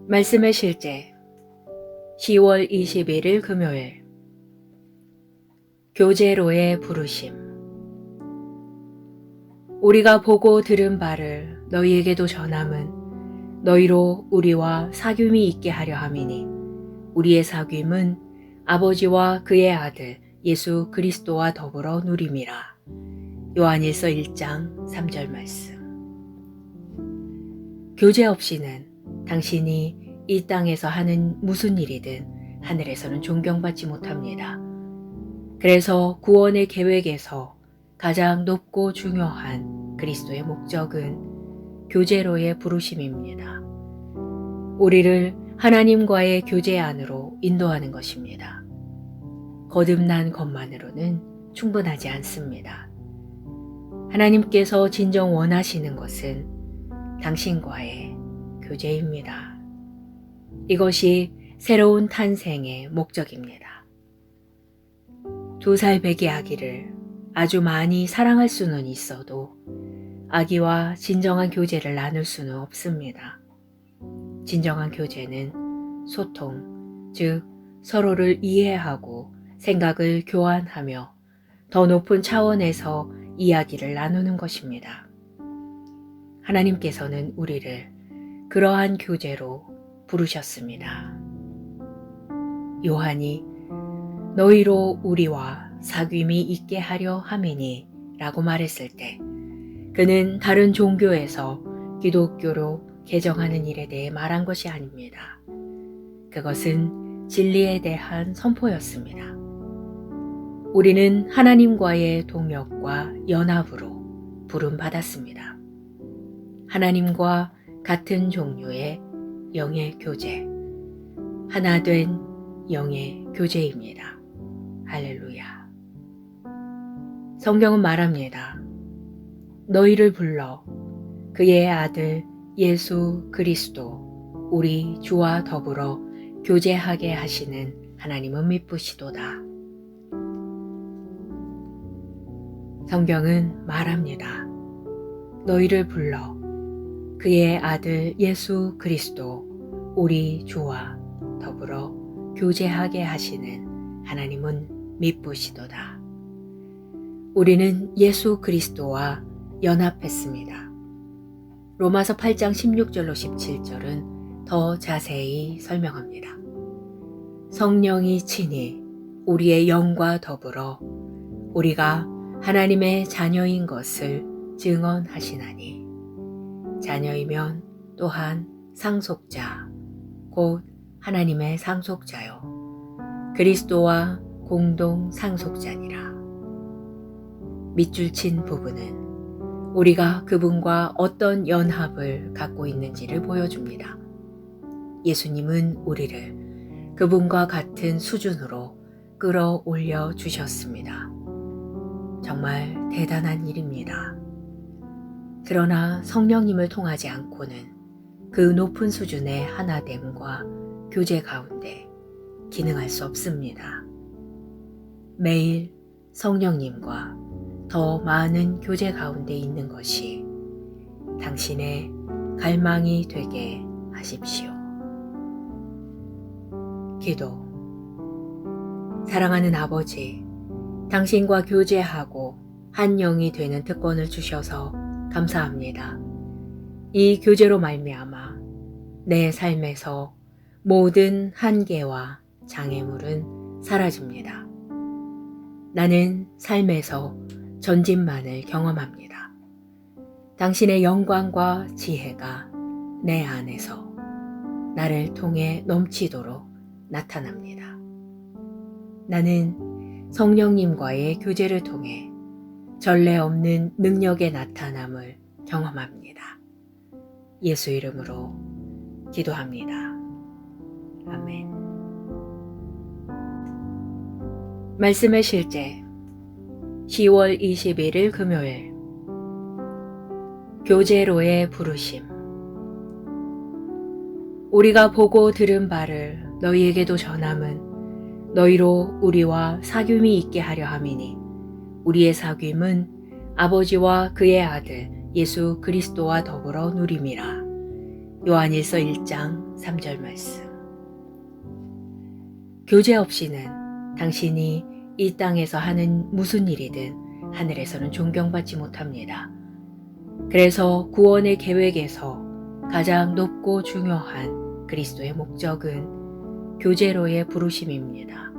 말씀의 실제 10월 21일 금요일 교제로의 부르심. 우리가 보고 들은 바를 너희에게도 전함은 너희로 우리와 사귐이 있게 하려 함이니 우리의 사귐은 아버지와 그의 아들 예수 그리스도와 더불어 누림이라. 요한일서 1장 3절 말씀. 교제 없이는 당신이 이 땅에서 하는 무슨 일이든 하늘에서는 존경받지 못합니다. 그래서 구원의 계획에서 가장 높고 중요한 그리스도의 목적은 교제로의 부르심입니다. 우리를 하나님과의 교제 안으로 인도하는 것입니다. 거듭난 것만으로는 충분하지 않습니다. 하나님께서 진정 원하시는 것은 당신과의 교제입니다. 이것이 새로운 탄생의 목적입니다. 2살 배기 아기를 아주 많이 사랑할 수는 있어도 아기와 진정한 교제를 나눌 수는 없습니다. 진정한 교제는 소통, 즉 서로를 이해하고 생각을 교환하며 더 높은 차원에서 이야기를 나누는 것입니다. 하나님께서는 우리를 그러한 교제로 부르셨습니다. 요한이 너희로 우리와 사귐이 있게 하려 함이니 라고 말했을 때 그는 다른 종교에서 기독교로 개정하는 일에 대해 말한 것이 아닙니다. 그것은 진리에 대한 선포였습니다. 우리는 하나님과의 동역과 연합으로 부름받았습니다. 하나님과 같은 종류의 영의 교제, 하나 된 영의 교제입니다. 할렐루야. 성경은 말합니다. 너희를 불러 그의 아들 예수 그리스도 우리 주와 더불어 교제하게 하시는 하나님은 미쁘시도다. 성경은 말합니다. 너희를 불러 그의 아들 예수 그리스도 우리 주와 더불어 교제하게 하시는 하나님은 미쁘시도다. 우리는 예수 그리스도와 연합했습니다. 로마서 8장 16절로 17절은 더 자세히 설명합니다. 성령이 친히 우리의 영과 더불어 우리가 하나님의 자녀인 것을 증언하시나니 자녀이면 또한 상속자 곧 하나님의 상속자요 그리스도와 공동 상속자니라. 밑줄 친 부분은 우리가 그분과 어떤 연합을 갖고 있는지를 보여줍니다. 예수님은 우리를 그분과 같은 수준으로 끌어올려 주셨습니다. 정말 대단한 일입니다. 그러나 성령님을 통하지 않고는 그 높은 수준의 하나됨과 교제 가운데 기능할 수 없습니다. 매일 성령님과 더 많은 교제 가운데 있는 것이 당신의 갈망이 되게 하십시오. 기도. 사랑하는 아버지, 당신과 교제하고 한 영이 되는 특권을 주셔서 감사합니다. 이 교제로 말미암아 내 삶에서 모든 한계와 장애물은 사라집니다. 나는 삶에서 전진만을 경험합니다. 당신의 영광과 지혜가 내 안에서 나를 통해 넘치도록 나타납니다. 나는 성령님과의 교제를 통해 전례 없는 능력의 나타남을 경험합니다. 예수 이름으로 기도합니다. 아멘. 말씀의 실제 10월 21일 금요일 교제로의 부르심. 우리가 보고 들은 바를 너희에게도 전함은 너희로 우리와 사귐이 있게 하려 함이니 우리의 사귐은 아버지와 그의 아들 예수 그리스도와 더불어 누림이라. 요한일서 1장 3절 말씀. 교제 없이는 당신이 이 땅에서 하는 무슨 일이든 하늘에서는 존경받지 못합니다. 그래서 구원의 계획에서 가장 높고 중요한 그리스도의 목적은 교제로의 부르심입니다.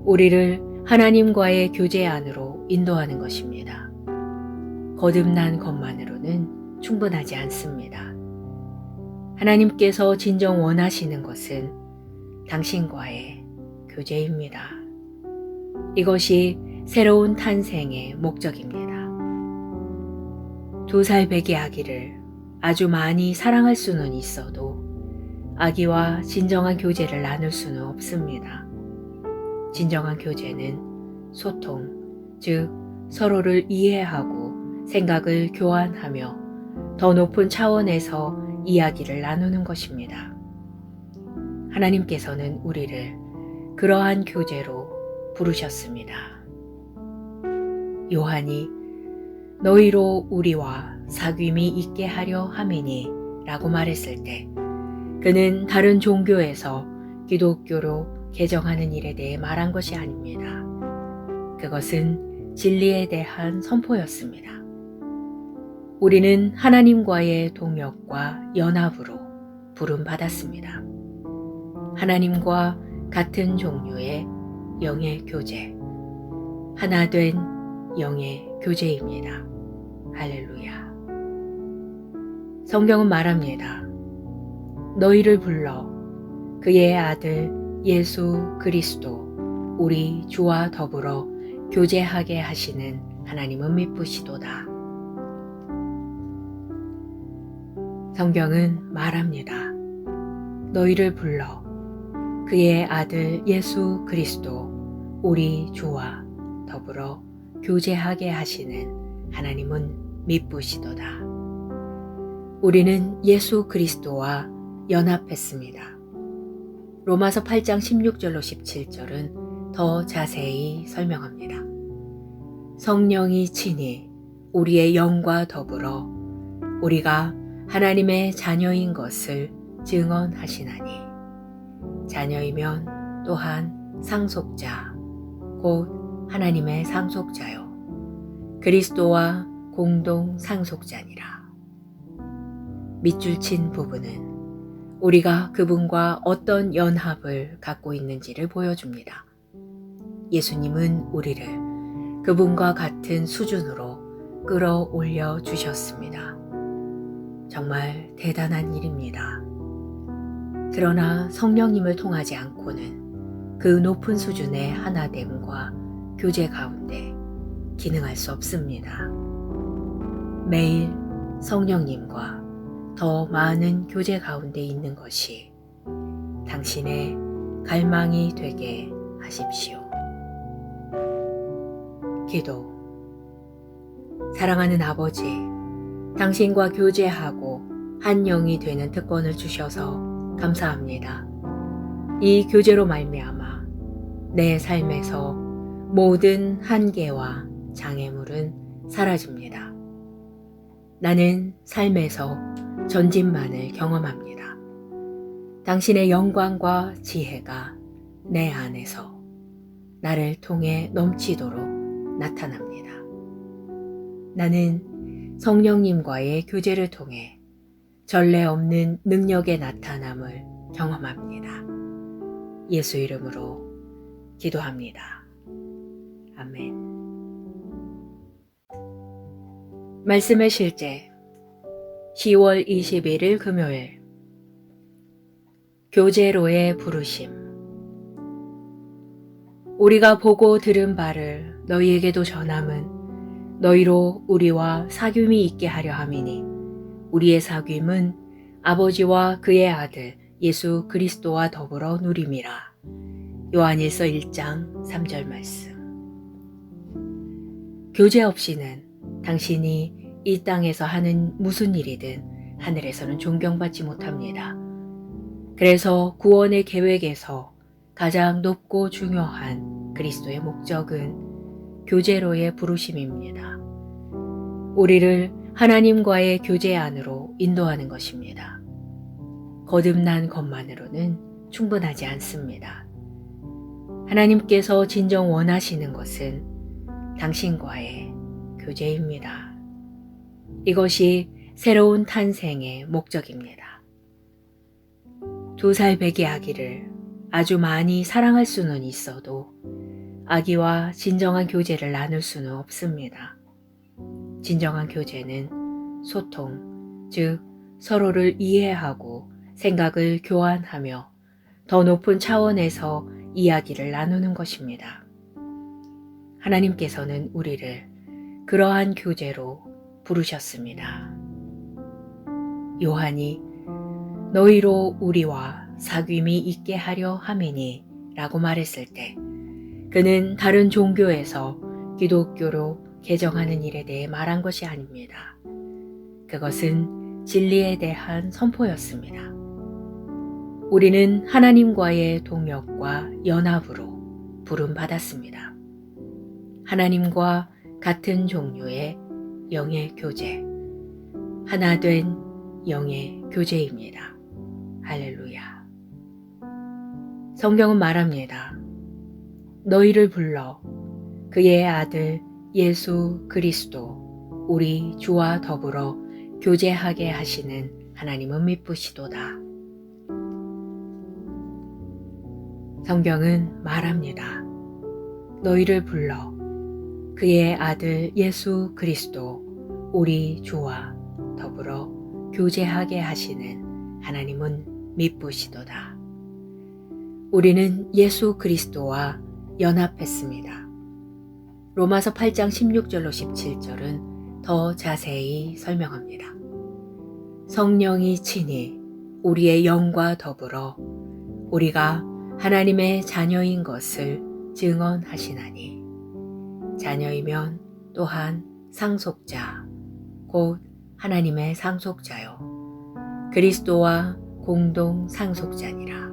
우리를 하나님과의 교제 안으로 인도하는 것입니다. 거듭난 것만으로는 충분하지 않습니다. 하나님께서 진정 원하시는 것은 당신과의 교제입니다. 이것이 새로운 탄생의 목적입니다. 2살 배기 아기를 아주 많이 사랑할 수는 있어도 아기와 진정한 교제를 나눌 수는 없습니다. 진정한 교제는 소통, 즉 서로를 이해하고 생각을 교환하며 더 높은 차원에서 이야기를 나누는 것입니다. 하나님께서는 우리를 그러한 교제로 부르셨습니다. 요한이 너희로 우리와 사귐이 있게 하려 함이니 라고 말했을 때 그는 다른 종교에서 기독교로 개정하는 일에 대해 말한 것이 아닙니다. 그것은 진리에 대한 선포였습니다. 우리는 하나님과의 동역과 연합으로 부름받았습니다. 하나님과 같은 종류의 영의 교제, 하나 된 영의 교제입니다. 할렐루야. 성경은 말합니다. 너희를 불러 그의 아들 예수 그리스도 우리 주와 더불어 교제하게 하시는 하나님은 미쁘시도다. 성경은 말합니다. 너희를 불러 그의 아들 예수 그리스도 우리 주와 더불어 교제하게 하시는 하나님은 미쁘시도다. 우리는 예수 그리스도와 연합했습니다. 로마서 8장 16절로 17절은 더 자세히 설명합니다. 성령이 친히 우리의 영과 더불어 우리가 하나님의 자녀인 것을 증언하시나니 자녀이면 또한 상속자 곧 하나님의 상속자요 그리스도와 공동 상속자니라. 밑줄 친 부분은 우리가 그분과 어떤 연합을 갖고 있는지를 보여줍니다. 예수님은 우리를 그분과 같은 수준으로 끌어올려 주셨습니다. 정말 대단한 일입니다. 그러나 성령님을 통하지 않고는 그 높은 수준의 하나됨과 교제 가운데 기능할 수 없습니다. 매일 성령님과 더 많은 교제 가운데 있는 것이 당신의 갈망이 되게 하십시오. 기도. 사랑하는 아버지, 당신과 교제하고 한 영이 되는 특권을 주셔서 감사합니다. 이 교제로 말미암아 내 삶에서 모든 한계와 장애물은 사라집니다. 나는 삶에서 전진만을 경험합니다. 당신의 영광과 지혜가 내 안에서 나를 통해 넘치도록 나타납니다. 나는 성령님과의 교제를 통해 전례 없는 능력의 나타남을 경험합니다. 예수 이름으로 기도합니다. 아멘. 말씀의 실제 10월 21일 금요일 교제로의 부르심. 우리가 보고 들은 바를 너희에게도 전함은 너희로 우리와 사귐이 있게 하려 함이니 우리의 사귐은 아버지와 그의 아들 예수 그리스도와 더불어 누림이라. 요한일서 1장 3절 말씀. 교제 없이는 당신이 이 땅에서 하는 무슨 일이든 하늘에서는 존경받지 못합니다. 그래서 구원의 계획에서 가장 높고 중요한 그리스도의 목적은 교제로의 부르심입니다. 우리를 하나님과의 교제 안으로 인도하는 것입니다. 거듭난 것만으로는 충분하지 않습니다. 하나님께서 진정 원하시는 것은 당신과의 교제입니다. 이것이 새로운 탄생의 목적입니다. 2살 배기 아기를 아주 많이 사랑할 수는 있어도 아기와 진정한 교제를 나눌 수는 없습니다. 진정한 교제는 소통, 즉 서로를 이해하고 생각을 교환하며 더 높은 차원에서 이야기를 나누는 것입니다. 하나님께서는 우리를 그러한 교제로 부르셨습니다. 요한이 너희로 우리와 사귐이 있게 하려 함이니 라고 말했을 때 그는 다른 종교에서 기독교로 개정하는 일에 대해 말한 것이 아닙니다. 그것은 진리에 대한 선포였습니다. 우리는 하나님과의 동역과 연합으로 부름받았습니다. 하나님과 같은 종류의 영의 교제, 하나 된 영의 교제입니다. 할렐루야. 성경은 말합니다. 너희를 불러 그의 아들 예수 그리스도 우리 주와 더불어 교제하게 하시는 하나님은 미쁘시도다. 성경은 말합니다. 너희를 불러 그의 아들 예수 그리스도 우리 주와 더불어 교제하게 하시는 하나님은 미쁘시도다. 우리는 예수 그리스도와 연합했습니다. 로마서 8장 16절로 17절은 더 자세히 설명합니다. 성령이 친히 우리의 영과 더불어 우리가 하나님의 자녀인 것을 증언하시나니 자녀이면 또한 상속자 곧 하나님의 상속자요 그리스도와 공동 상속자니라.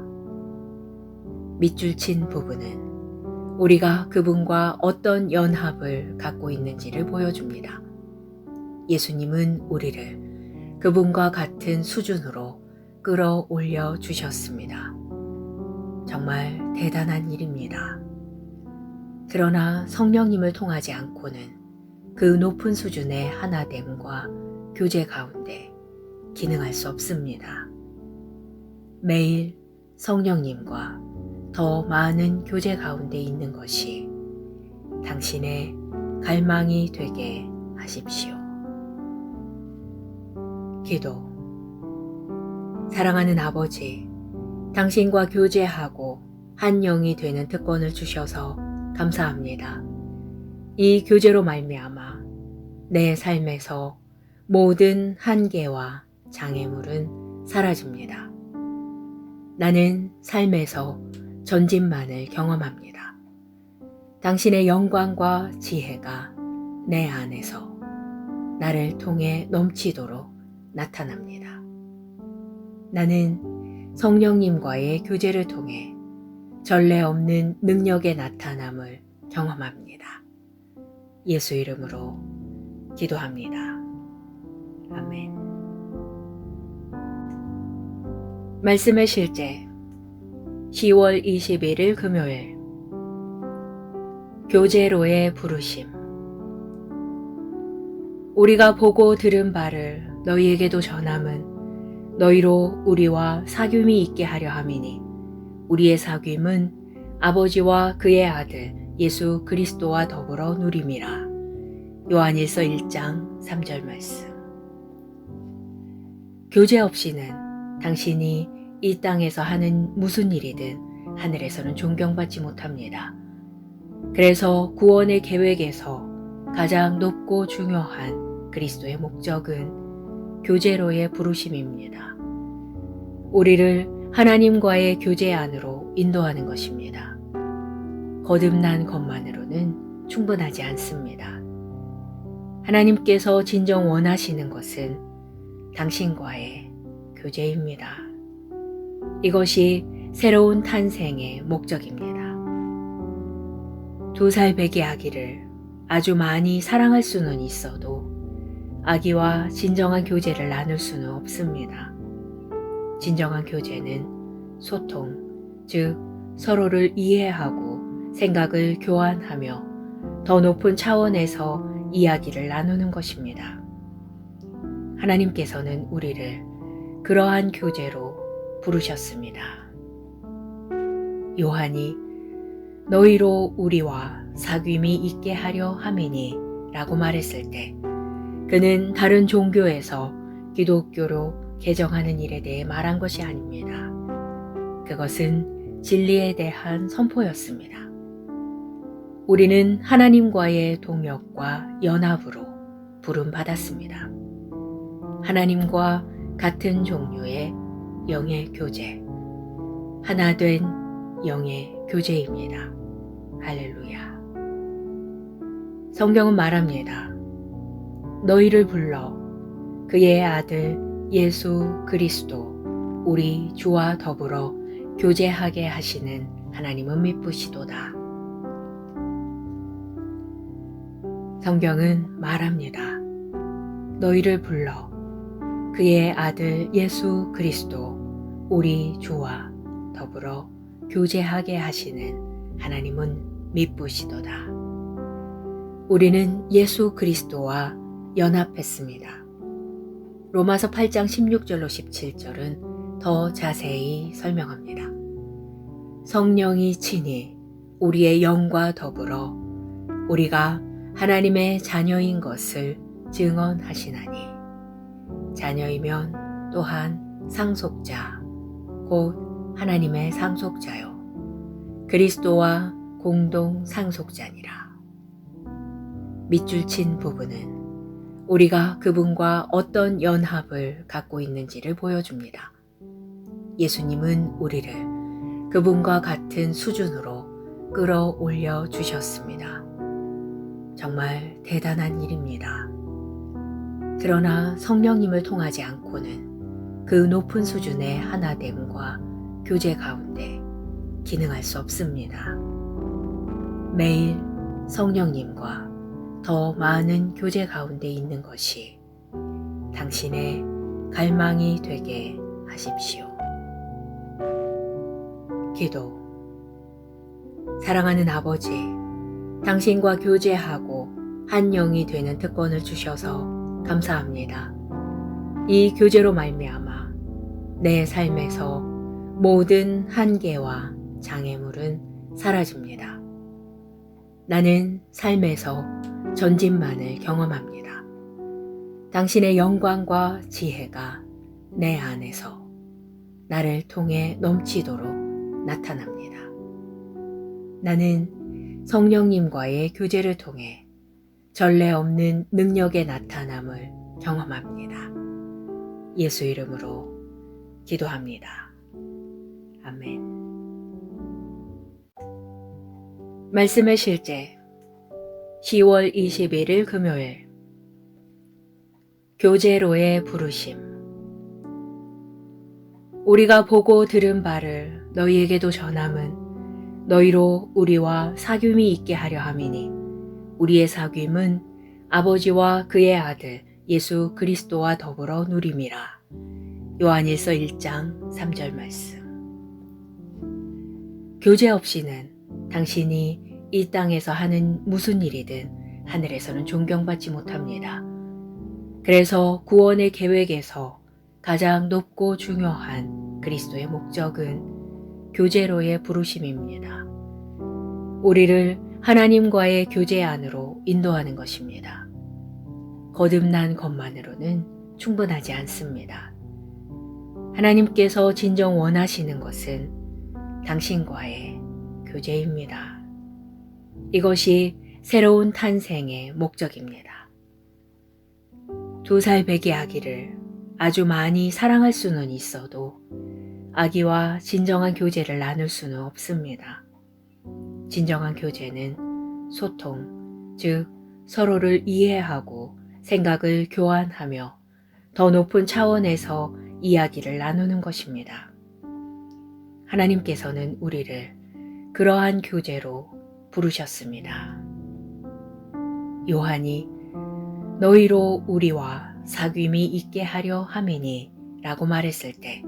밑줄 친 부분은 우리가 그분과 어떤 연합을 갖고 있는지를 보여줍니다. 예수님은 우리를 그분과 같은 수준으로 끌어올려 주셨습니다. 정말 대단한 일입니다. 그러나 성령님을 통하지 않고는 그 높은 수준의 하나됨과 교제 가운데 기능할 수 없습니다. 매일 성령님과 더 많은 교제 가운데 있는 것이 당신의 갈망이 되게 하십시오. 기도. 사랑하는 아버지, 당신과 교제하고 한 영이 되는 특권을 주셔서 감사합니다. 이 교제로 말미암아 내 삶에서 모든 한계와 장애물은 사라집니다. 나는 삶에서 전진만을 경험합니다. 당신의 영광과 지혜가 내 안에서 나를 통해 넘치도록 나타납니다. 나는 성령님과의 교제를 통해 전례 없는 능력의 나타남을 경험합니다. 예수 이름으로 기도합니다. 아멘. 말씀의 실제 10월 21일 금요일 교제로의 부르심. 우리가 보고 들은 바를 너희에게도 전함은 너희로 우리와 사귐이 있게 하려 함이니 우리의 사귐은 아버지와 그의 아들 예수 그리스도와 더불어 누림이라. 요한일서 1장 3절 말씀. 교제 없이는 당신이 이 땅에서 하는 무슨 일이든 하늘에서는 존경받지 못합니다. 그래서 구원의 계획에서 가장 높고 중요한 그리스도의 목적은 교제로의 부르심입니다. 우리를 하나님과의 교제 안으로 인도하는 것입니다. 거듭난 것만으로는 충분하지 않습니다. 하나님께서 진정 원하시는 것은 당신과의 교제입니다. 이것이 새로운 탄생의 목적입니다. 2살 배기 아기를 아주 많이 사랑할 수는 있어도 아기와 진정한 교제를 나눌 수는 없습니다. 진정한 교제는 소통, 즉 서로를 이해하고 생각을 교환하며 더 높은 차원에서 이야기를 나누는 것입니다. 하나님께서는 우리를 그러한 교제로 부르셨습니다. 요한이 너희로 우리와 사귐이 있게 하려 함이니 라고 말했을 때 그는 다른 종교에서 기독교로 개정하는 일에 대해 말한 것이 아닙니다. 그것은 진리에 대한 선포였습니다. 우리는 하나님과의 동역과 연합으로 부름받았습니다. 하나님과 같은 종류의 영의 교제, 하나 된 영의 교제입니다. 할렐루야. 성경은 말합니다. 너희를 불러 그의 아들 예수 그리스도 우리 주와 더불어 교제하게 하시는 하나님은 미쁘시도다. 성경은 말합니다. 너희를 불러 그의 아들 예수 그리스도 우리 주와 더불어 교제하게 하시는 하나님은 미쁘시도다. 우리는 예수 그리스도와 연합했습니다. 로마서 8장 16절로 17절은 더 자세히 설명합니다. 성령이 친히 우리의 영과 더불어 우리가 하나님의 자녀인 것을 증언하시나니 자녀이면 또한 상속자 곧 하나님의 상속자요 그리스도와 공동 상속자니라. 밑줄 친 부분은 우리가 그분과 어떤 연합을 갖고 있는지를 보여줍니다. 예수님은 우리를 그분과 같은 수준으로 끌어올려 주셨습니다. 정말 대단한 일입니다. 그러나 성령님을 통하지 않고는 그 높은 수준의 하나됨과 교제 가운데 기능할 수 없습니다. 매일 성령님과 더 많은 교제 가운데 있는 것이 당신의 갈망이 되게 하십시오. 기도. 사랑하는 아버지, 당신과 교제하고 한 영이 되는 특권을 주셔서 감사합니다. 이 교제로 말미암아 내 삶에서 모든 한계와 장애물은 사라집니다. 나는 삶에서 전진만을 경험합니다. 당신의 영광과 지혜가 내 안에서 나를 통해 넘치도록 나타납니다. 나는 성령님과의 교제를 통해 전례 없는 능력의 나타남을 경험합니다. 예수 이름으로 기도합니다. 아멘. 말씀의 실제 10월 21일 금요일 교제로의 부르심. 우리가 보고 들은 바를 너희에게도 전함은 너희로 우리와 사귐이 있게 하려 함이니 우리의 사귐은 아버지와 그의 아들 예수 그리스도와 더불어 누림이라. 요한일서 1장 3절 말씀. 교제 없이는 당신이 이 땅에서 하는 무슨 일이든 하늘에서는 존경받지 못합니다. 그래서 구원의 계획에서 가장 높고 중요한 그리스도의 목적은 교제로의 부르심입니다. 우리를 하나님과의 교제 안으로 인도하는 것입니다. 거듭난 것만으로는 충분하지 않습니다. 하나님께서 진정 원하시는 것은 당신과의 교제입니다. 이것이 새로운 탄생의 목적입니다. 2살 배기 아기를 아주 많이 사랑할 수는 있어도 아기와 진정한 교제를 나눌 수는 없습니다. 진정한 교제는 소통, 즉 서로를 이해하고 생각을 교환하며 더 높은 차원에서 이야기를 나누는 것입니다. 하나님께서는 우리를 그러한 교제로 부르셨습니다. 요한이 너희로 우리와 사귐이 있게 하려 함이니 라고 말했을 때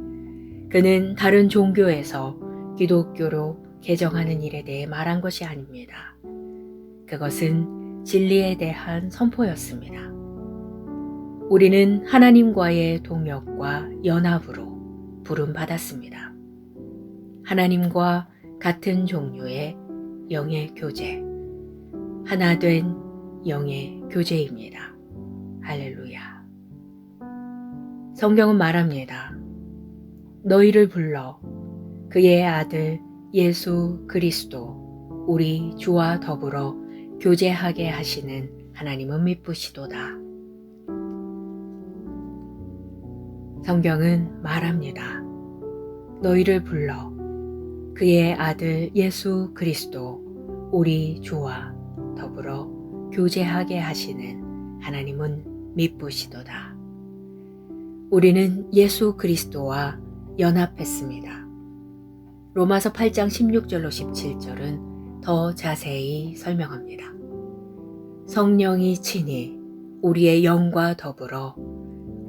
그는 다른 종교에서 기독교로 개정하는 일에 대해 말한 것이 아닙니다. 그것은 진리에 대한 선포였습니다. 우리는 하나님과의 동역과 연합으로 부름받았습니다. 하나님과 같은 종류의 영의 교제, 하나 된 영의 교제입니다. 할렐루야. 성경은 말합니다. 너희를 불러 그의 아들 예수 그리스도 우리 주와 더불어 교제하게 하시는 하나님은 미쁘시도다. 성경은 말합니다. 너희를 불러 그의 아들 예수 그리스도 우리 주와 더불어 교제하게 하시는 하나님은 미쁘시도다. 우리는 예수 그리스도와 연합했습니다. 로마서 8장 16절로 17절은 더 자세히 설명합니다. 성령이 친히 우리의 영과 더불어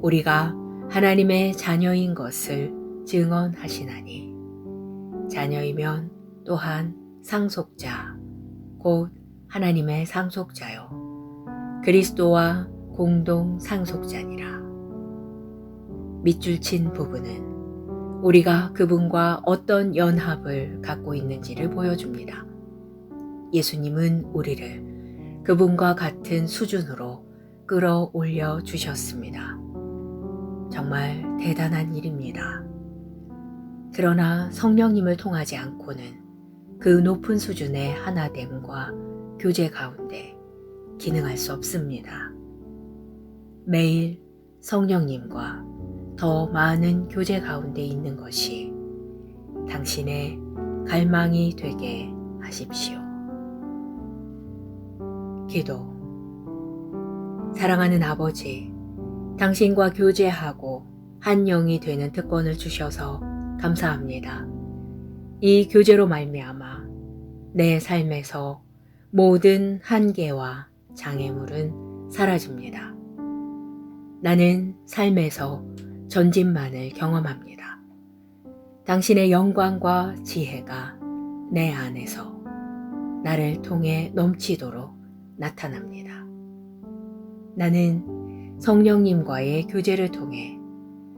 우리가 하나님의 자녀인 것을 증언하시나니 자녀이면 또한 상속자 곧 하나님의 상속자요 그리스도와 공동 상속자니라. 밑줄 친 부분은 우리가 그분과 어떤 연합을 갖고 있는지를 보여줍니다. 예수님은 우리를 그분과 같은 수준으로 끌어올려 주셨습니다. 정말 대단한 일입니다. 그러나 성령님을 통하지 않고는 그 높은 수준의 하나됨과 교제 가운데 기능할 수 없습니다. 매일 성령님과 더 많은 교제 가운데 있는 것이 당신의 갈망이 되게 하십시오. 기도. 사랑하는 아버지, 당신과 교제하고 한 영이 되는 특권을 주셔서 감사합니다. 이 교제로 말미암아 내 삶에서 모든 한계와 장애물은 사라집니다. 나는 삶에서 전진만을 경험합니다. 당신의 영광과 지혜가 내 안에서 나를 통해 넘치도록 나타납니다. 나는 성령님과의 교제를 통해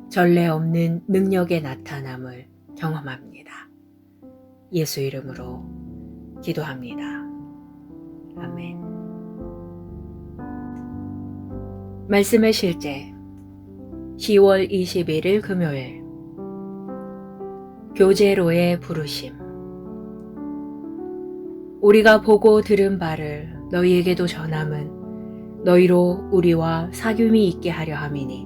전례 없는 능력의 나타남을 경험합니다. 예수 이름으로 기도합니다. 아멘. 말씀의 실제 10월 21일 금요일 교제로의 부르심. 우리가 보고 들은 바를 너희에게도 전함은 너희로 우리와 사귐이 있게 하려 함이니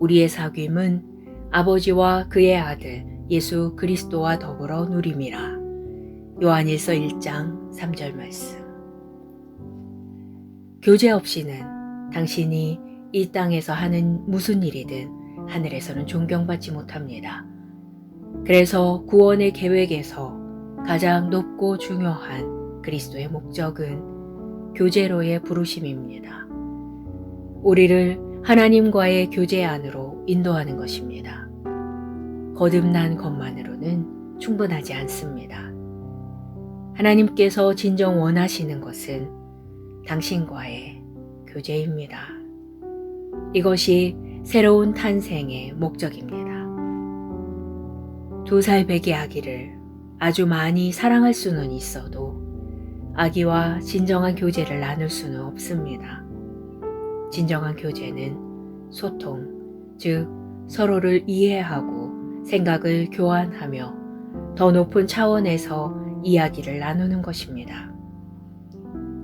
우리의 사귐은 아버지와 그의 아들 예수 그리스도와 더불어 누림이라. 요한일서 1장 3절 말씀. 교제 없이는 당신이 이 땅에서 하는 무슨 일이든 하늘에서는 존경받지 못합니다. 그래서 구원의 계획에서 가장 높고 중요한 그리스도의 목적은 교제로의 부르심입니다. 우리를 하나님과의 교제 안으로 인도하는 것입니다. 거듭난 것만으로는 충분하지 않습니다. 하나님께서 진정 원하시는 것은 당신과의 교제입니다. 이것이 새로운 탄생의 목적입니다. 2살 배기 아기를 아주 많이 사랑할 수는 있어도 아기와 진정한 교제를 나눌 수는 없습니다. 진정한 교제는 소통, 즉 서로를 이해하고 생각을 교환하며 더 높은 차원에서 이야기를 나누는 것입니다.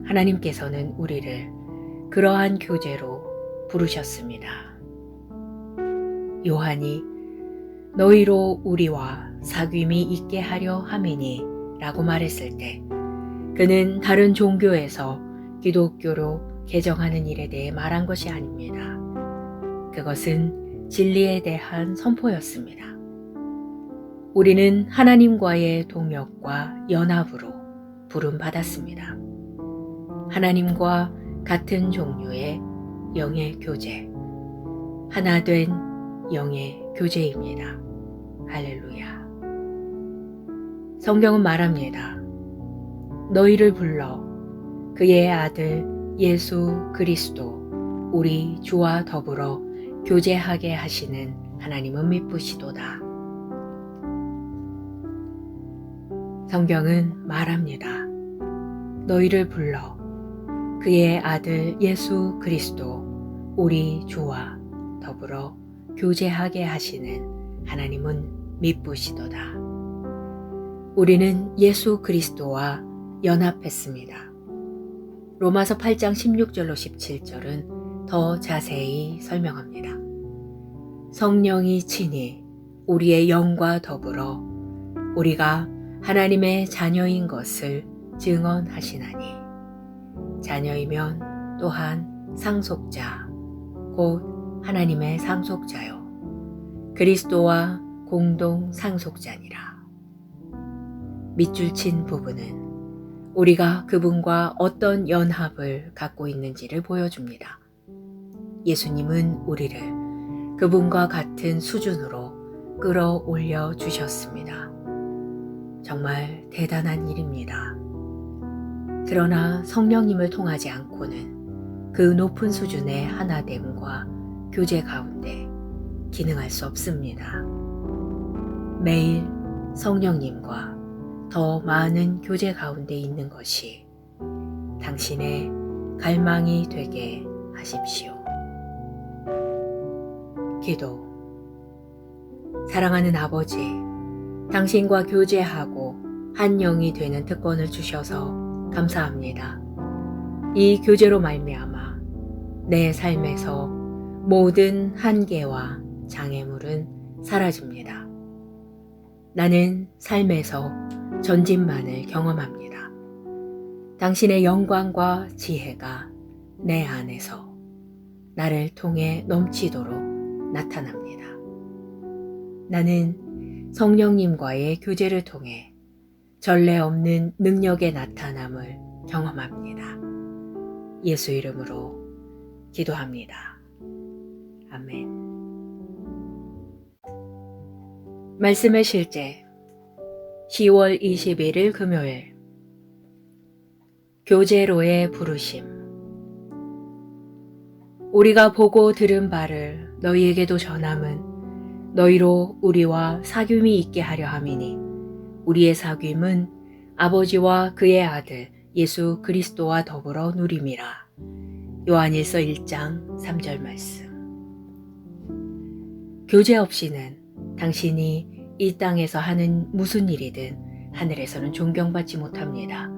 하나님께서는 우리를 그러한 교제로 부르셨습니다. 요한이 너희로 우리와 사귐이 있게 하려 함이니 라고 말했을 때 그는 다른 종교에서 기독교로 개정하는 일에 대해 말한 것이 아닙니다. 그것은 진리에 대한 선포였습니다. 우리는 하나님과의 동역과 연합으로 부름받았습니다. 하나님과 같은 종류의 영의 교제, 하나 된 영의 교제입니다. 할렐루야. 성경은 말합니다. 너희를 불러 그의 아들 예수 그리스도 우리 주와 더불어 교제하게 하시는 하나님은 미쁘시도다. 성경은 말합니다. 너희를 불러 그의 아들 예수 그리스도 우리 주와 더불어 교제하게 하시는 하나님은 미쁘시도다. 우리는 예수 그리스도와 연합했습니다. 로마서 8장 16절로 17절은 더 자세히 설명합니다. 성령이 친히 우리의 영과 더불어 우리가 하나님의 자녀인 것을 증언하시나니 자녀이면 또한 상속자 곧 하나님의 상속자요 그리스도와 공동 상속자니라. 밑줄 친 부분은 우리가 그분과 어떤 연합을 갖고 있는지를 보여줍니다. 예수님은 우리를 그분과 같은 수준으로 끌어올려 주셨습니다. 정말 대단한 일입니다. 그러나 성령님을 통하지 않고는 그 높은 수준의 하나됨과 교제 가운데 기능할 수 없습니다. 매일 성령님과 더 많은 교제 가운데 있는 것이 당신의 갈망이 되게 하십시오. 기도. 사랑하는 아버지, 당신과 교제하고 한 영이 되는 특권을 주셔서 감사합니다. 이 교제로 말미암아 내 삶에서 모든 한계와 장애물은 사라집니다. 나는 삶에서 전진만을 경험합니다. 당신의 영광과 지혜가 내 안에서 나를 통해 넘치도록 나타납니다. 나는 성령님과의 교제를 통해 전례 없는 능력의 나타남을 경험합니다. 예수 이름으로 기도합니다. 아멘. 말씀의 실제 10월 21일 금요일 교제로의 부르심. 우리가 보고 들은 바를 너희에게도 전함은 너희로 우리와 사귐이 있게 하려 함이니 우리의 사귐은 아버지와 그의 아들 예수 그리스도와 더불어 누림이라. 요한일서 1장 3절 말씀. 교제 없이는 당신이 이 땅에서 하는 무슨 일이든 하늘에서는 존경받지 못합니다.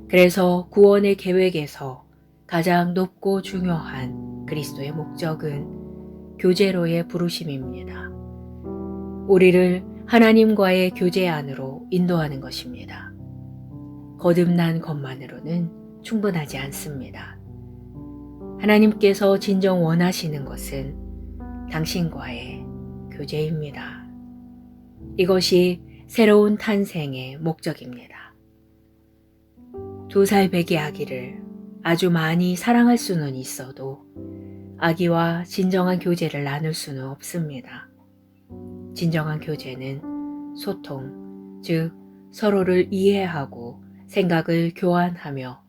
그래서 구원의 계획에서 가장 높고 중요한 그리스도의 목적은 교제로의 부르심입니다. 우리를 하나님과의 교제 안으로 인도하는 것입니다. 거듭난 것만으로는 충분하지 않습니다. 하나님께서 진정 원하시는 것은 당신과의 교제입니다. 이것이 새로운 탄생의 목적입니다. 2살 배기 아기를 아주 많이 사랑할 수는 있어도 아기와 진정한 교제를 나눌 수는 없습니다. 진정한 교제는 소통, 즉 서로를 이해하고 생각을 교환하며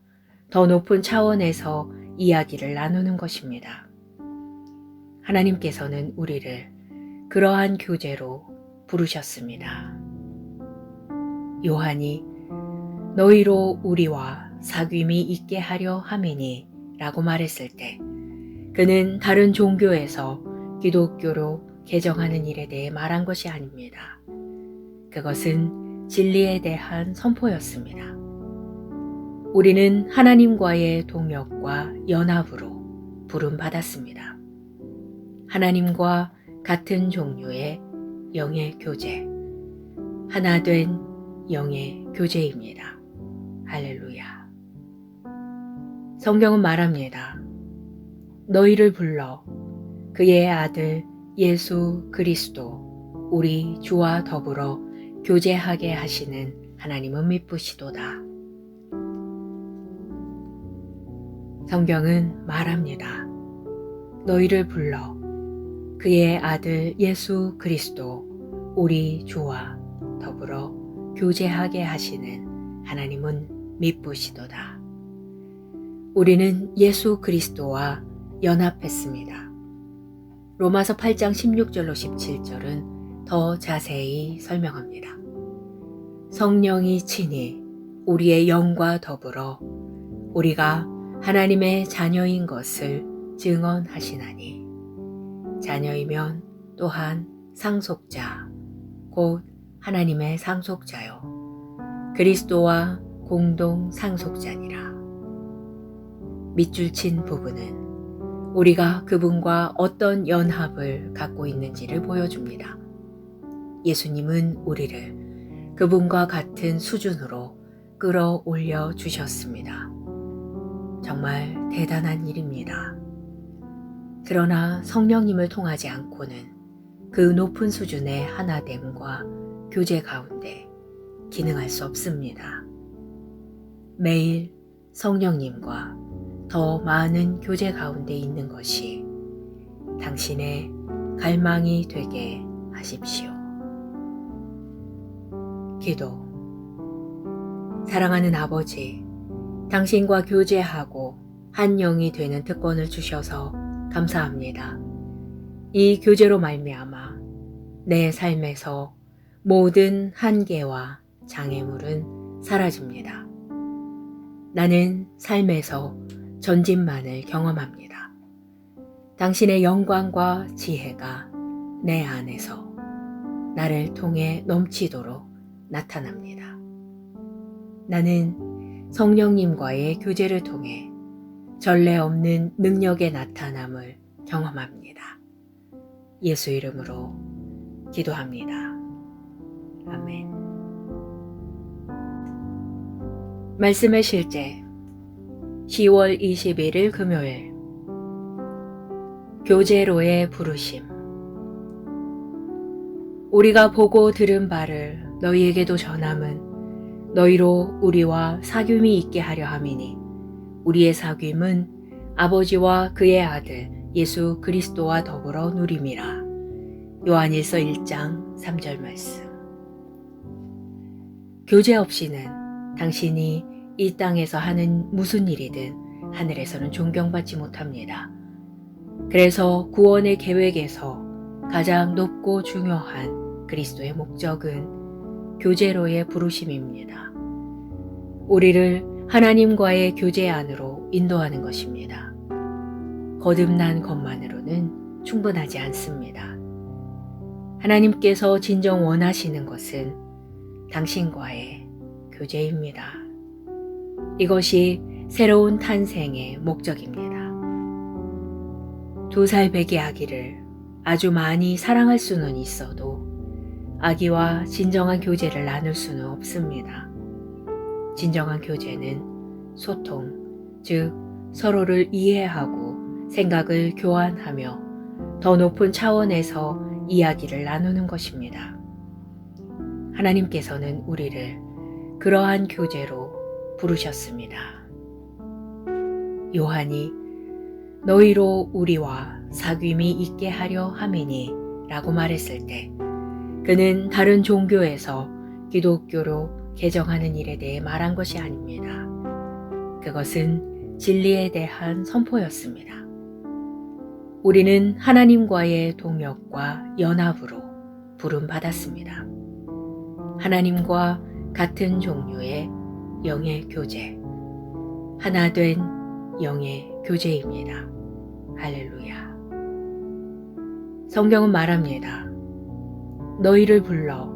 더 높은 차원에서 이야기를 나누는 것입니다. 하나님께서는 우리를 그러한 교제로 부르셨습니다. 요한이 너희로 우리와 사귐이 있게 하려 함이니 라고 말했을 때 그는 다른 종교에서 기독교로 개정하는 일에 대해 말한 것이 아닙니다. 그것은 진리에 대한 선포였습니다. 우리는 하나님과의 동역과 연합으로 부름받았습니다. 하나님과 같은 종류의 영의 교제, 하나 된 영의 교제입니다. 할렐루야. 성경은 말합니다. 너희를 불러 그의 아들 예수 그리스도 우리 주와 더불어 교제하게 하시는 하나님은 미쁘시도다. 성경은 말합니다. 너희를 불러 그의 아들 예수 그리스도 우리 주와 더불어 교제하게 하시는 하나님은 미쁘시도다. 우리는 예수 그리스도와 연합했습니다. 로마서 8장 16절로 17절은 더 자세히 설명합니다. 성령이 친히 우리의 영과 더불어 우리가 하나님의 자녀인 것을 증언하시나니, 자녀이면 또한 상속자 곧 하나님의 상속자요 그리스도와 공동 상속자니라. 밑줄 친 부분은 우리가 그분과 어떤 연합을 갖고 있는지를 보여줍니다. 예수님은 우리를 그분과 같은 수준으로 끌어올려 주셨습니다. 정말 대단한 일입니다. 그러나 성령님을 통하지 않고는 그 높은 수준의 하나됨과 교제 가운데 기능할 수 없습니다. 매일 성령님과 더 많은 교제 가운데 있는 것이 당신의 갈망이 되게 하십시오. 기도. 사랑하는 아버지, 당신과 교제하고 한 영이 되는 특권을 주셔서 감사합니다. 이 교제로 말미암아 내 삶에서 모든 한계와 장애물은 사라집니다. 나는 삶에서 전진만을 경험합니다. 당신의 영광과 지혜가 내 안에서 나를 통해 넘치도록 나타납니다. 나는 성령님과의 교제를 통해 전례 없는 능력의 나타남을 경험합니다. 예수 이름으로 기도합니다. 아멘. 말씀의 실제 10월 21일 금요일 교제로의 부르심. 우리가 보고 들은 바를 너희에게도 전함은 너희로 우리와 사귐이 있게 하려 함이니 우리의 사귐은 아버지와 그의 아들 예수 그리스도와 더불어 누림이라. 요한일서 1장 3절 말씀. 교제 없이는 당신이 이 땅에서 하는 무슨 일이든 하늘에서는 존경받지 못합니다. 그래서 구원의 계획에서 가장 높고 중요한 그리스도의 목적은 교제로의 부르심입니다. 우리를 하나님과의 교제 안으로 인도하는 것입니다. 거듭난 것만으로는 충분하지 않습니다. 하나님께서 진정 원하시는 것은 당신과의 교제입니다. 이것이 새로운 탄생의 목적입니다. 2살 배기 아기를 아주 많이 사랑할 수는 있어도 아기와 진정한 교제를 나눌 수는 없습니다. 진정한 교제는 소통, 즉 서로를 이해하고 생각을 교환하며 더 높은 차원에서 이야기를 나누는 것입니다. 하나님께서는 우리를 그러한 교제로 부르셨습니다. 요한이 너희로 우리와 사귐이 있게 하려 함이니 라고 말했을 때 그는 다른 종교에서 기독교로 개정하는 일에 대해 말한 것이 아닙니다. 그것은 진리에 대한 선포였습니다. 우리는 하나님과의 동역과 연합으로 부름받았습니다. 하나님과 같은 종류의 영의 교제, 하나 된 영의 교제입니다. 할렐루야. 성경은 말합니다. 너희를 불러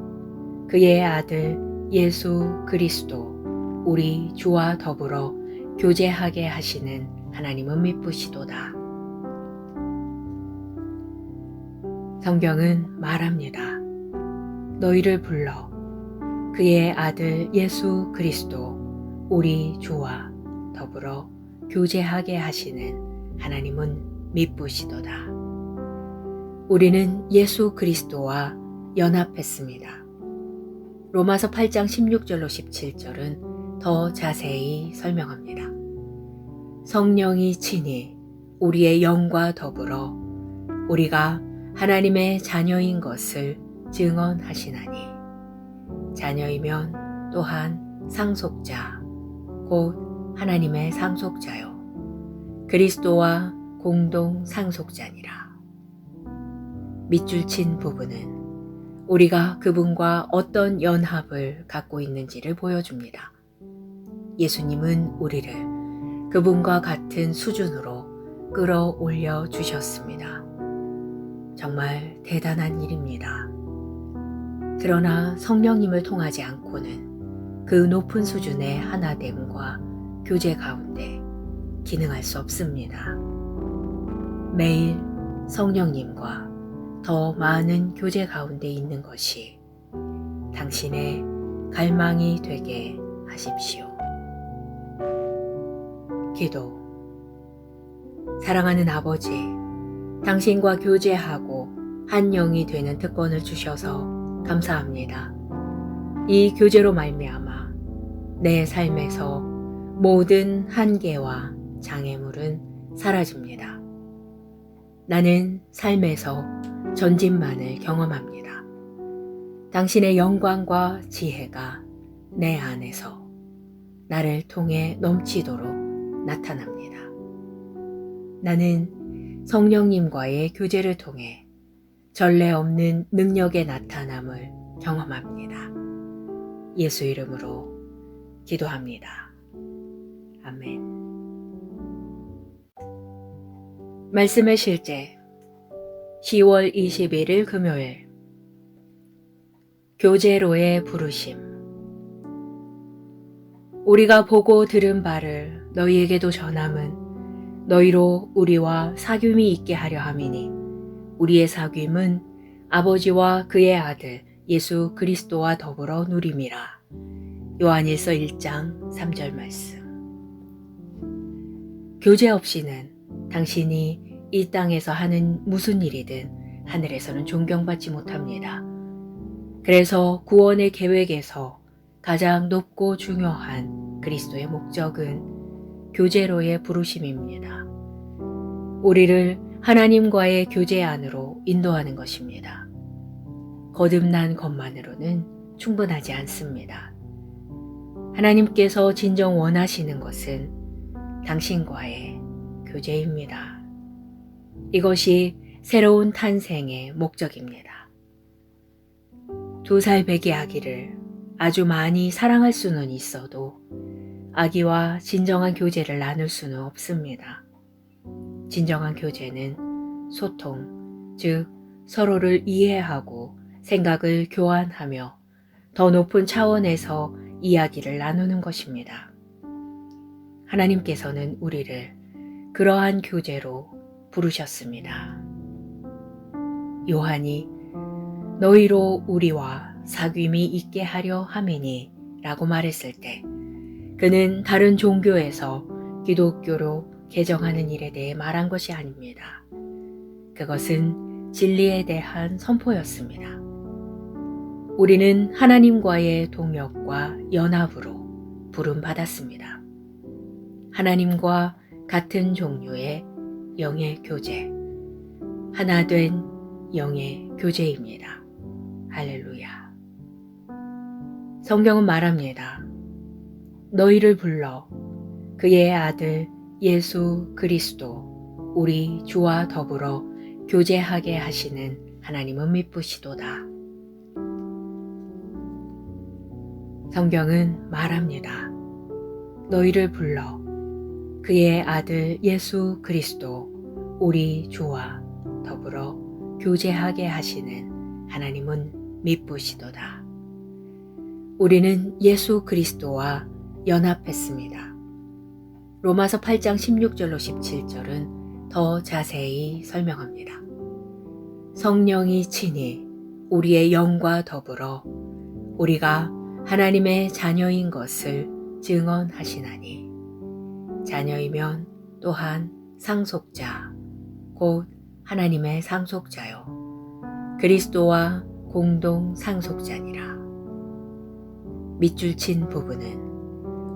그의 아들 예수 그리스도 우리 주와 더불어 교제하게 하시는 하나님은 미쁘시도다. 성경은 말합니다. 너희를 불러 그의 아들 예수 그리스도 우리 주와 더불어 교제하게 하시는 하나님은 미쁘시도다. 우리는 예수 그리스도와 연합했습니다. 로마서 8장 16절로 17절은 더 자세히 설명합니다. 성령이 친히 우리의 영과 더불어 우리가 하나님의 자녀인 것을 증언하시나니 자녀이면 또한 상속자 곧 하나님의 상속자요 그리스도와 공동 상속자니라. 밑줄 친 부분은 우리가 그분과 어떤 연합을 갖고 있는지를 보여줍니다. 예수님은 우리를 그분과 같은 수준으로 끌어올려 주셨습니다. 정말 대단한 일입니다. 그러나 성령님을 통하지 않고는 그 높은 수준의 하나됨과 교제 가운데 기능할 수 없습니다. 매일 성령님과 더 많은 교제 가운데 있는 것이 당신의 갈망이 되게 하십시오. 기도. 사랑하는 아버지, 당신과 교제하고 한 영이 되는 특권을 주셔서 감사합니다. 이 교제로 말미암아 내 삶에서 모든 한계와 장애물은 사라집니다. 나는 삶에서 전진만을 경험합니다. 당신의 영광과 지혜가 내 안에서 나를 통해 넘치도록 나타납니다. 나는 성령님과의 교제를 통해 전례 없는 능력의 나타남을 경험합니다. 예수 이름으로 기도합니다. 아멘. 말씀의 실제 10월 21일 금요일 교제로의 부르심. 우리가 보고 들은 바를 너희에게도 전함은 너희로 우리와 사귐이 있게 하려 함이니 우리의 사귐은 아버지와 그의 아들 예수 그리스도와 더불어 누림이라. 요한일서 1장 3절 말씀. 교제 없이는 당신이 이 땅에서 하는 무슨 일이든 하늘에서는 존경받지 못합니다. 그래서 구원의 계획에서 가장 높고 중요한 그리스도의 목적은 교제로의 부르심입니다. 우리를 하나님과의 교제 안으로 인도하는 것입니다. 거듭난 것만으로는 충분하지 않습니다. 하나님께서 진정 원하시는 것은 당신과의 교제입니다. 이것이 새로운 탄생의 목적입니다. 2살 배기 아기를 아주 많이 사랑할 수는 있어도 아기와 진정한 교제를 나눌 수는 없습니다. 진정한 교제는 소통, 즉 서로를 이해하고 생각을 교환하며 더 높은 차원에서 이야기를 나누는 것입니다. 하나님께서는 우리를 그러한 교제로 부르셨습니다. 요한이 너희로 우리와 사귐이 있게 하려 함이니 라고 말했을 때 그는 다른 종교에서 기독교로 개정하는 일에 대해 말한 것이 아닙니다. 그것은 진리에 대한 선포였습니다. 우리는 하나님과의 동역과 연합으로 부름받았습니다. 하나님과 같은 종류의 영의 교제, 하나 된 영의 교제입니다. 할렐루야. 성경은 말합니다. 너희를 불러 그의 아들 예수 그리스도 우리 주와 더불어 교제하게 하시는 하나님은 미쁘시도다. 성경은 말합니다. 너희를 불러 그의 아들 예수 그리스도 우리 주와 더불어 교제하게 하시는 하나님은 미쁘시도다. 우리는 예수 그리스도와 연합했습니다. 로마서 8장 16절로 17절은 더 자세히 설명합니다. 성령이 친히 우리의 영과 더불어 우리가 하나님의 자녀인 것을 증언하시나니 자녀이면 또한 상속자 곧 하나님의 상속자요 그리스도와 공동 상속자니라. 밑줄 친 부분은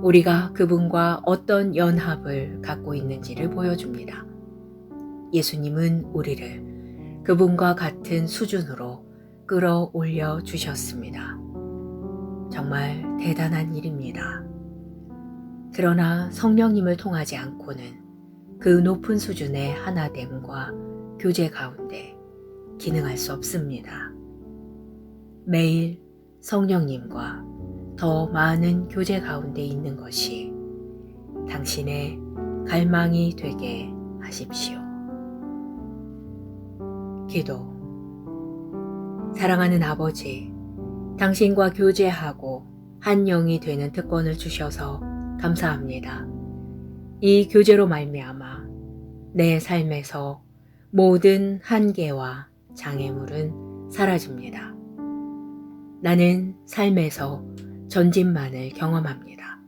우리가 그분과 어떤 연합을 갖고 있는지를 보여줍니다. 예수님은 우리를 그분과 같은 수준으로 끌어올려 주셨습니다. 정말 대단한 일입니다. 그러나 성령님을 통하지 않고는 그 높은 수준의 하나됨과 교제 가운데 기능할 수 없습니다. 매일 성령님과 더 많은 교제 가운데 있는 것이 당신의 갈망이 되게 하십시오. 기도. 사랑하는 아버지, 당신과 교제하고 한 영이 되는 특권을 주셔서 감사합니다. 이 교제로 말미암아 내 삶에서 모든 한계와 장애물은 사라집니다. 나는 삶에서 전진만을 경험합니다.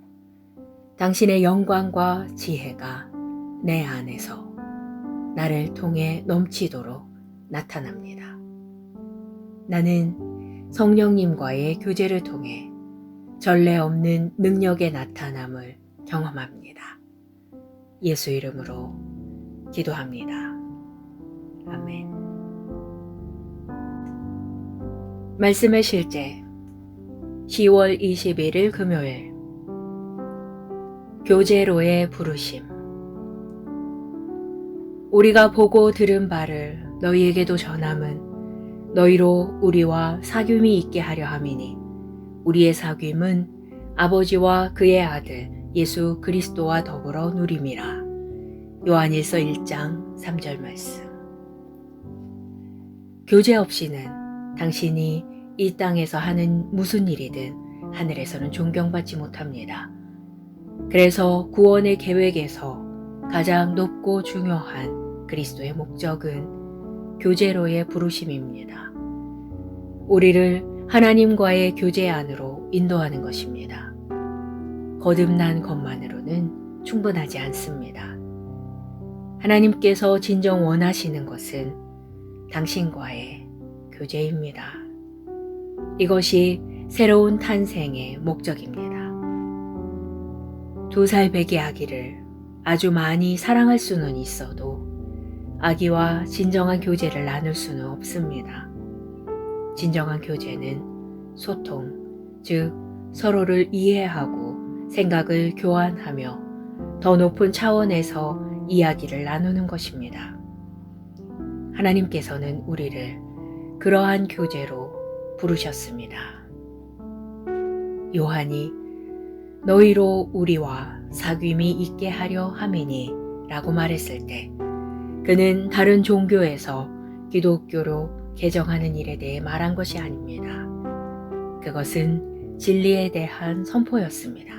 당신의 영광과 지혜가 내 안에서 나를 통해 넘치도록 나타납니다. 나는 성령님과의 교제를 통해 전례 없는 능력의 나타남을 경험합니다. 예수 이름으로 기도합니다. 아멘. 말씀의 실제 10월 21일 금요일 교제로의 부르심. 우리가 보고 들은 바를 너희에게도 전함은 너희로 우리와 사귐이 있게 하려 함이니 우리의 사귐은 아버지와 그의 아들 예수 그리스도와 더불어 누림이라. 요한일서 1장 3절 말씀. 교제 없이는 당신이 이 땅에서 하는 무슨 일이든 하늘에서는 존경받지 못합니다. 그래서 구원의 계획에서 가장 높고 중요한 그리스도의 목적은 교제로의 부르심입니다. 우리를 하나님과의 교제 안으로 인도하는 것입니다. 거듭난 것만으로는 충분하지 않습니다. 하나님께서 진정 원하시는 것은 당신과의 교제입니다. 이것이 새로운 탄생의 목적입니다. 2살 배기 아기를 아주 많이 사랑할 수는 있어도 아기와 진정한 교제를 나눌 수는 없습니다. 진정한 교제는 소통, 즉 서로를 이해하고 생각을 교환하며 더 높은 차원에서 이야기를 나누는 것입니다. 하나님께서는 우리를 그러한 교제로 부르셨습니다. 요한이 너희로 우리와 사귐이 있게 하려 함이니 라고 말했을 때 그는 다른 종교에서 기독교로 개정하는 일에 대해 말한 것이 아닙니다. 그것은 진리에 대한 선포였습니다.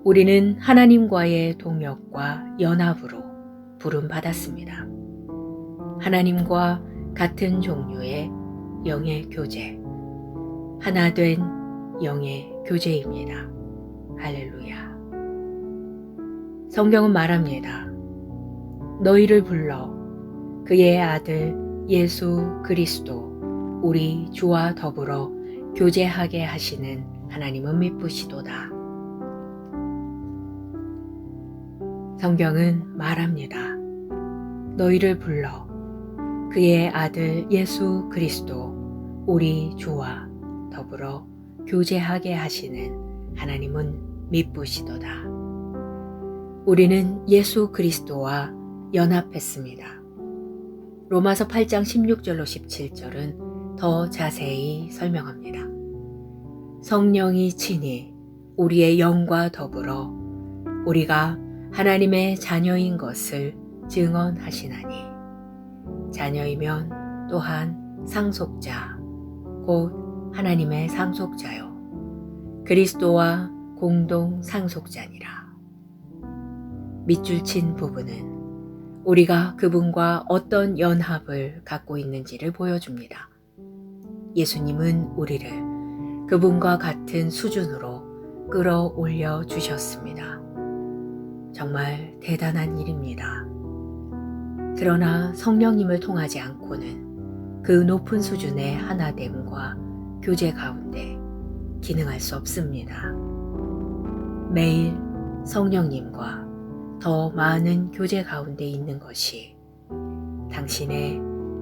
우리는 하나님과의 동역과 연합으로 부름받았습니다. 하나님과 같은 종류의 영의 교제, 하나 된 영의 교제입니다. 할렐루야. 성경은 말합니다. 너희를 불러 그의 아들 예수 그리스도 우리 주와 더불어 교제하게 하시는 하나님은 미쁘시도다. 성경은 말합니다. 너희를 불러 그의 아들 예수 그리스도 우리 주와 더불어 교제하게 하시는 하나님은 미쁘시도다. 우리는 예수 그리스도와 연합했습니다. 로마서 8장 16절로 17절은 더 자세히 설명합니다. 성령이 친히 우리의 영과 더불어 우리가 하나님의 자녀인 것을 증언하시나니 자녀이면 또한 상속자 곧 하나님의 상속자요 그리스도와 공동 상속자니라. 밑줄 친 부분은 우리가 그분과 어떤 연합을 갖고 있는지를 보여줍니다. 예수님은 우리를 그분과 같은 수준으로 끌어올려 주셨습니다. 정말 대단한 일입니다. 그러나 성령님을 통하지 않고는 그 높은 수준의 하나됨과 교제 가운데 기능할 수 없습니다. 매일 성령님과 더 많은 교제 가운데 있는 것이 당신의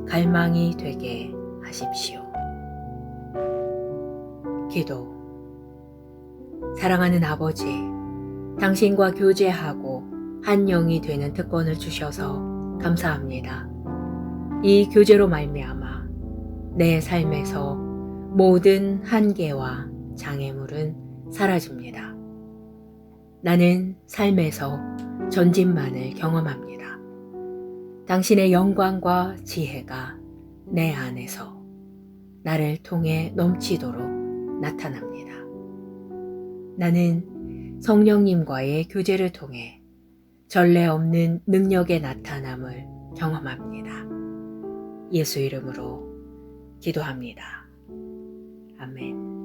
갈망이 되게 하십시오. 기도. 사랑하는 아버지, 당신과 교제하고 한 영이 되는 특권을 주셔서 감사합니다. 이 교제로 말미암아 내 삶에서 모든 한계와 장애물은 사라집니다. 나는 삶에서 전진만을 경험합니다. 당신의 영광과 지혜가 내 안에서 나를 통해 넘치도록 나타납니다. 나는 성령님과의 교제를 통해 전례 없는 능력의 나타남을 경험합니다. 예수 이름으로 기도합니다. 아멘.